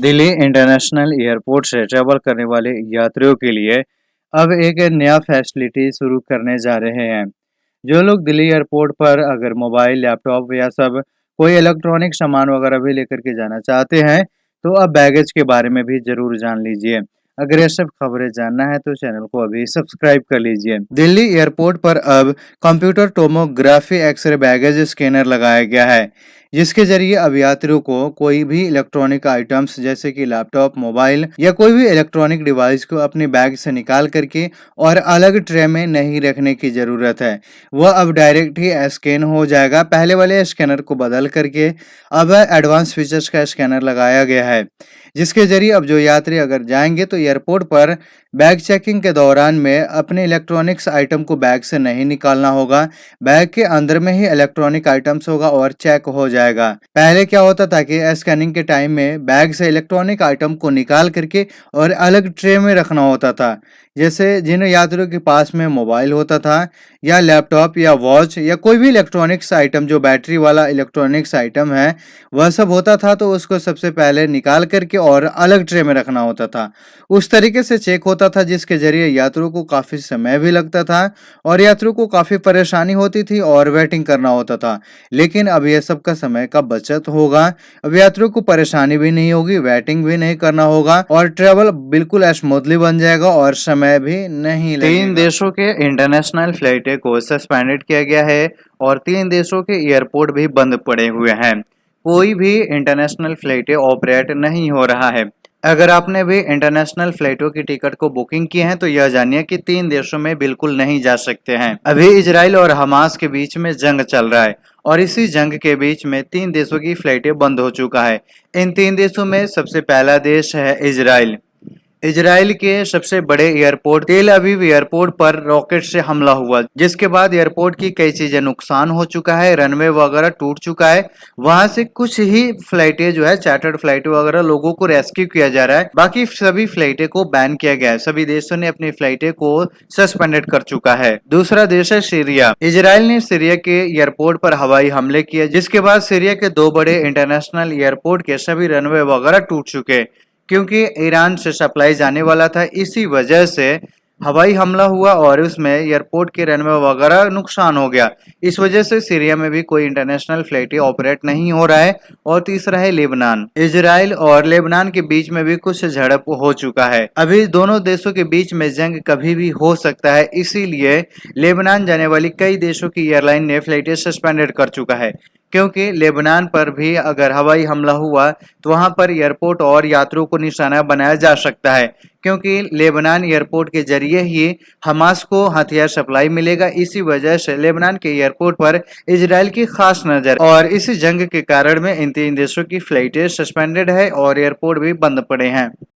Delhi international airport से travel करने वाले यात्रियों के लिए अब एक नया फैसिलिटी शुरू करने जा रहे हैं। जो लोग दिल्ली एयरपोर्ट पर अगर मोबाइल, लैपटॉप या सब कोई इलेक्ट्रॉनिक सामान वगैरह भी लेकर के जाना चाहते हैं, तो अब बैगेज के बारे में भी ज़रूर जान लीजिए। अगर ये सब खबरें जानना है तो चैनल को अभी सब्सक्राइब कर लीजिए। दिल्ली एयरपोर्ट पर अब computer tomography x-ray baggage scanner लगाया गया है, जिसके जरिए अब यात्रियों को कोई भी इलेक्ट्रॉनिक आइटम्स जैसे कि लैपटॉप, मोबाइल या कोई भी इलेक्ट्रॉनिक डिवाइस को अपने बैग से निकाल करके और अलग ट्रे में नहीं रखने की ज़रूरत है। वह अब डायरेक्ट ही स्कैन हो जाएगा। पहले वाले स्कैनर को बदल करके अब एडवांस फीचर्स का स्कैनर लगाया गया है, जिसके जरिए अब जो यात्री अगर जाएंगे तो एयरपोर्ट पर बैग चेकिंग के दौरान में अपने इलेक्ट्रॉनिक्स आइटम को बैग से नहीं निकालना होगा। बैग के अंदर में ही इलेक्ट्रॉनिक आइटम्स होगा और चेक हो जाएगा। पहले क्या होता था कि स्कैनिंग के टाइम में बैग से इलेक्ट्रॉनिक आइटम को निकाल करके और अलग ट्रे में रखना होता था। जैसे जिन यात्रियों के पास में मोबाइल होता था या लैपटॉप या वॉच या कोई भी इलेक्ट्रॉनिक्स आइटम जो बैटरी वाला इलेक्ट्रॉनिक्स आइटम है वह सब होता था, तो उसको सबसे पहले निकाल करके और अलग ट्रे में रखना होता था। उस तरीके से चेक होता था, जिसके जरिए यात्रियों को काफ़ी समय भी लगता था और यात्रियों को काफ़ी परेशानी होती थी और वेटिंग करना होता था। लेकिन अब यह सब का समय का बचत होगा। अब यात्रियों को परेशानी भी नहीं होगी, वेटिंग भी नहीं करना होगा और ट्रेवल बिल्कुल स्मूथली बन जाएगा और समय भी नहीं लगेगा। 3 देशों के इंटरनेशनल फ्लाइटें को सस्पेंडेड किया गया है और 3 देशों के एयरपोर्ट भी बंद पड़े हुए हैं। कोई भी इंटरनेशनल फ्लाइटें ऑपरेट नहीं हो रहा है। अगर आपने भी इंटरनेशनल फ्लाइटों की टिकट को बुकिंग की है तो यह जानिए कि 3 देशों में बिल्कुल नहीं जा सकते हैं। अभी इजराइल और हमास के बीच में जंग चल रहा है और इसी जंग के बीच में 3 देशों की फ्लाइटें बंद हो चुका है। इन 3 देशों में सबसे पहला देश है इजराइल। इजराइल के सबसे बड़े एयरपोर्ट तेल अवीव एयरपोर्ट पर रॉकेट से हमला हुआ, जिसके बाद एयरपोर्ट की कई चीजें नुकसान हो चुका है, रनवे वगैरह टूट चुका है। वहां से कुछ ही फ्लाइटें जो है चार्टर्ड फ्लाइट वगैरह लोगों को रेस्क्यू किया जा रहा है। बाकी सभी फ्लाइटें को बैन किया गया है। सभी देशों ने अपनी फ्लाइटें को सस्पेंडेड कर चुका है। दूसरा देश है सीरिया। इजराइल ने सीरिया के एयरपोर्ट पर हवाई हमले किए, जिसके बाद सीरिया के 2 बड़े इंटरनेशनल एयरपोर्ट के सभी रनवे वगैरह टूट चुके, क्योंकि ईरान से सप्लाई जाने वाला था। इसी वजह से हवाई हमला हुआ और उसमें एयरपोर्ट के रनवे वगैरह नुकसान हो गया। इस वजह से सीरिया में भी कोई इंटरनेशनल फ्लाइट ऑपरेट नहीं हो रहा है। और तीसरा है लेबनान। इजराइल और लेबनान के बीच में भी कुछ झड़प हो चुका है। अभी दोनों देशों के बीच में जंग कभी भी हो सकता है, इसीलिए लेबनान जाने वाली कई देशों की एयरलाइन ने फ्लाइटें सस्पेंडेड कर चुका है। क्योंकि लेबनान पर भी अगर हवाई हमला हुआ तो वहां पर एयरपोर्ट और यात्रियों को निशाना बनाया जा सकता है, क्योंकि लेबनान एयरपोर्ट के जरिए ही हमास को हथियार सप्लाई मिलेगा। इसी वजह से लेबनान के एयरपोर्ट पर इजराइल की खास नजर और इस जंग के कारण में इन 3 देशों की फ्लाइटें सस्पेंडेड है और एयरपोर्ट भी बंद पड़े हैं।